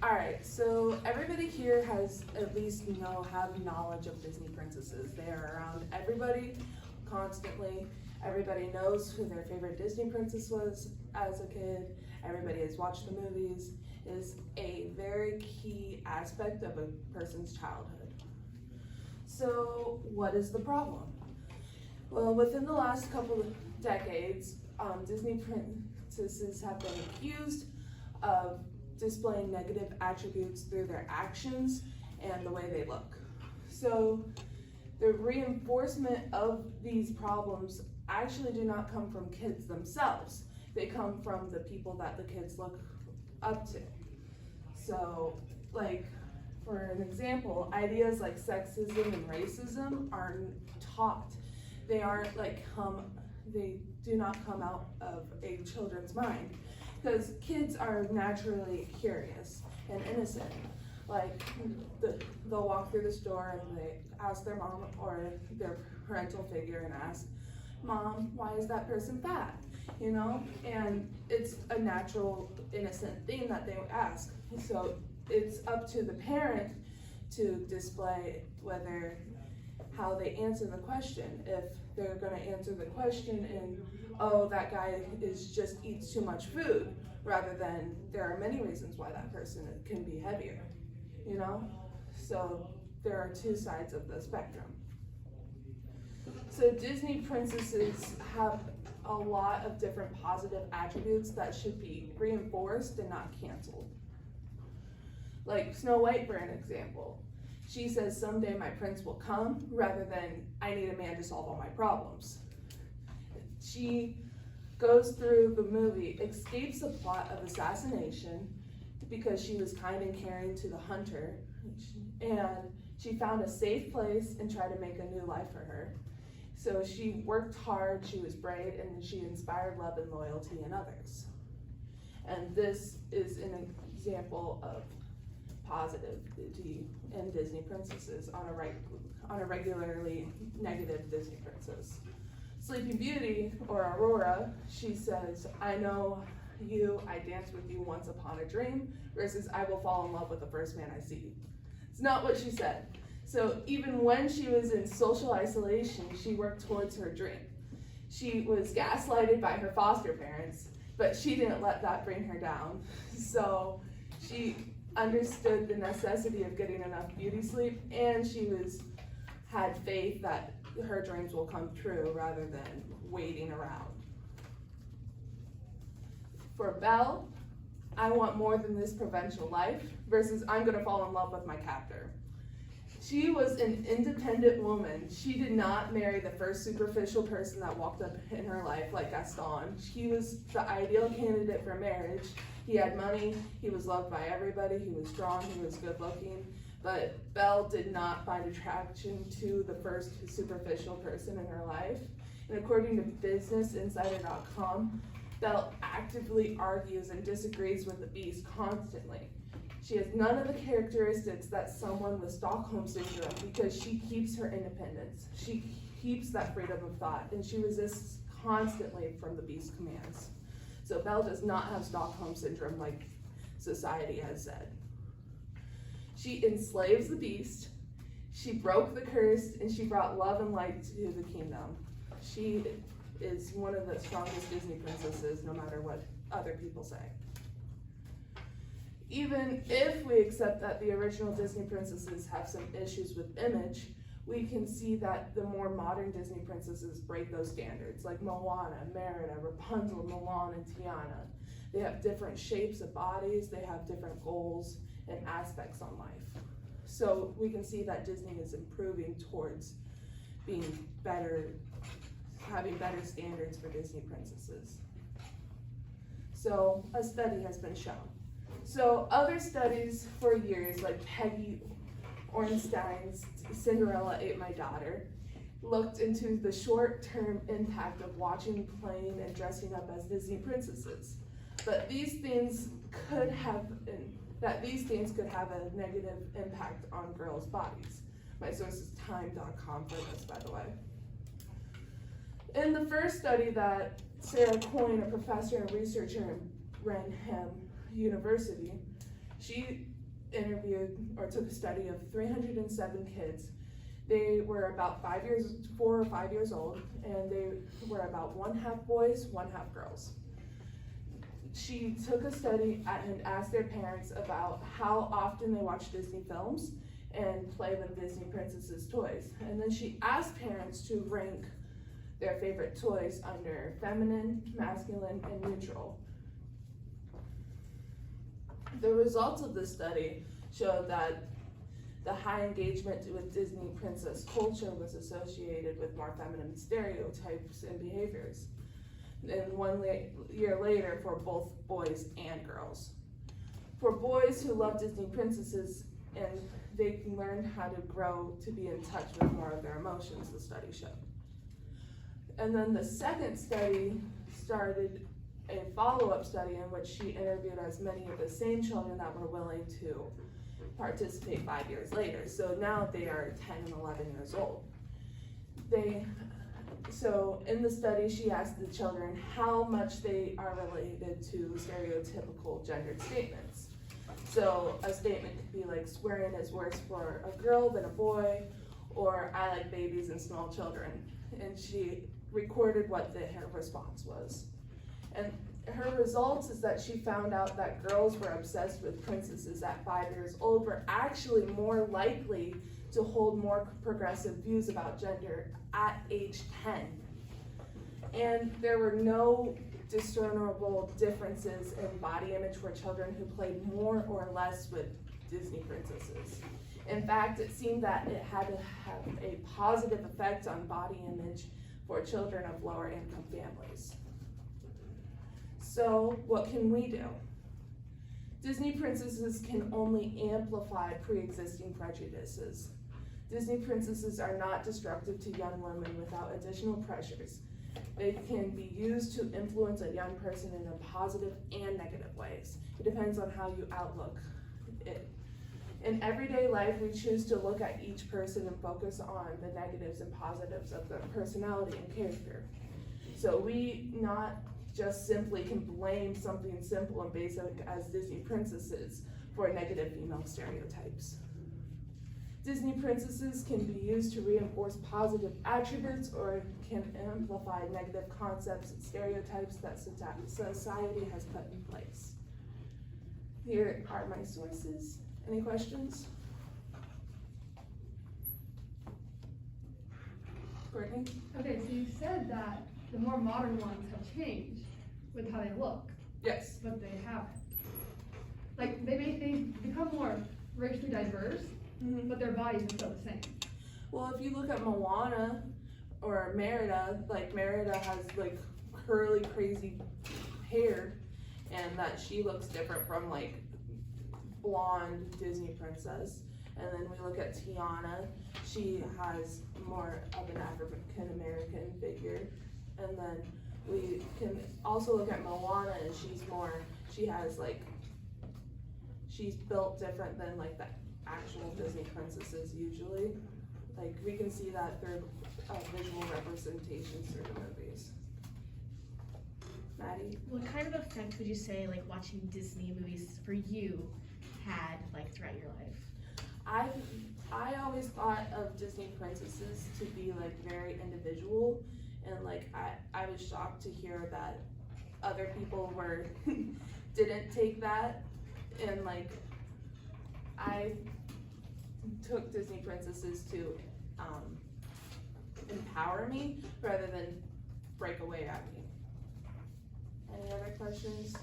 Alright, so everybody here has at least have knowledge of Disney princesses. They are around everybody constantly. Everybody knows who their favorite Disney princess was as a kid. Everybody has watched the movies. It is a very key aspect of a person's childhood. So what is the problem? Well, within the last couple of decades, Disney princesses have been accused of displaying negative attributes through their actions and the way they look. So the reinforcement of these problems actually do not come from kids themselves. They come from the people that the kids look up to. So, like, for an example, ideas like sexism and racism are taught. They aren't they do not come out of a children's mind, because kids are naturally curious and innocent. Like, they'll walk through the store and they ask their mom or their parental figure and ask, "Mom, why is that person fat?" And it's a natural, innocent thing that they would ask. So it's up to the parent to display how they answer the question. If they're going to answer the question in, "Oh, that guy just eats too much food," rather than, "There are many reasons why that person can be heavier," So there are two sides of the spectrum. So Disney princesses have a lot of different positive attributes that should be reinforced and not canceled. Like Snow White, for an example. She says, "Someday my prince will come," rather than, "I need a man to solve all my problems." She goes through the movie, escapes a plot of assassination because she was kind and caring to the hunter, and she found a safe place and tried to make a new life for her. So she worked hard, she was brave, and she inspired love and loyalty in others. And this is an example of positivity in Disney princesses on a regularly negative Disney princess. Sleeping Beauty, or Aurora, she says, "I know you, I danced with you once upon a dream," versus, "I will fall in love with the first man I see." It's not what she said. So even when she was in social isolation, she worked towards her dream. She was gaslighted by her foster parents, but she didn't let that bring her down. So she understood the necessity of getting enough beauty sleep, and she had faith that her dreams will come true rather than waiting around. For Belle, "I want more than this provincial life," versus, "I'm gonna fall in love with my captor." She was an independent woman. She did not marry the first superficial person that walked up in her life like Gaston. He was the ideal candidate for marriage. He had money, he was loved by everybody, he was strong, he was good looking, but Belle did not find attraction to the first superficial person in her life. And according to BusinessInsider.com, Belle actively argues and disagrees with the Beast constantly. She has none of the characteristics that someone with Stockholm Syndrome, because she keeps her independence. She keeps that freedom of thought, and she resists constantly from the Beast's commands. So Belle does not have Stockholm Syndrome like society has said. She enslaves the Beast, she broke the curse, and she brought love and light to the kingdom. She is one of the strongest Disney princesses, no matter what other people say. Even if we accept that the original Disney princesses have some issues with image, we can see that the more modern Disney princesses break those standards, like Moana, Merida, Rapunzel, Mulan, and Tiana. They have different shapes of bodies, they have different goals and aspects on life. So we can see that Disney is improving towards being better, having better standards for Disney princesses. So a study has been shown. So other studies for years, like Peggy Ornstein's Cinderella Ate My Daughter, looked into the short-term impact of watching, playing, and dressing up as Disney princesses. But these things could have a negative impact on girls' bodies. My source is time.com for this, by the way. In the first study that Sarah Coyne, a professor and researcher at Wrenham University, she interviewed or took a study of 307 kids. They were about 4 or 5 years old, and they were about 1/2 boys, 1/2 girls. She took a study and asked their parents about how often they watch Disney films and play with Disney princesses toys. And then she asked parents to rank their favorite toys under feminine, masculine, and neutral. The results of this study showed that the high engagement with Disney princess culture was associated with more feminine stereotypes and behaviors. And year later for both boys and girls. For boys who love Disney princesses, and they can learn how to grow to be in touch with more of their emotions, the study showed. And then the second study started a follow-up study in which she interviewed as many of the same children that were willing to participate 5 years later. So now they are 10 and 11 years old. So in the study, she asked the children how much they are related to stereotypical gendered statements. So a statement could be like, swearing is worse for a girl than a boy, or I like babies and small children. And she recorded what her response was. And her results is that she found out that girls were obsessed with princesses at 5 years old were actually more likely to hold more progressive views about gender at age 10. And there were no discernible differences in body image for children who played more or less with Disney princesses. In fact, it seemed that it had to have a positive effect on body image for children of lower income families. So what can we do? Disney princesses can only amplify pre-existing prejudices. Disney princesses are not destructive to young women without additional pressures. They can be used to influence a young person in a positive and negative ways. It depends on how you outlook it. In everyday life, we choose to look at each person and focus on the negatives and positives of their personality and character. So we not just simply can blame something simple and basic as Disney princesses for negative female stereotypes. Disney princesses can be used to reinforce positive attributes or can amplify negative concepts and stereotypes that society has put in place. Here are my sources. Any questions? Courtney? Okay, so you said that the more modern ones have changed with how they look. Yes. But they haven't. Like, they become more racially diverse, but their bodies are still the same. Well, if you look at Moana or Merida, like Merida has like curly, crazy hair, and that she looks different from like blonde Disney princess. And then we look at Tiana, she has more of an African American figure. And then we can also look at Moana, and she's built different than like the actual Disney princesses usually. Like we can see that through visual representations through the movies. Maddie? What kind of effect would you say like watching Disney movies for you had like throughout your life? I always thought of Disney princesses to be like very individual, and like I was shocked to hear that other people didn't take that, and like I took Disney princesses to empower me rather than break away at me. Any other questions?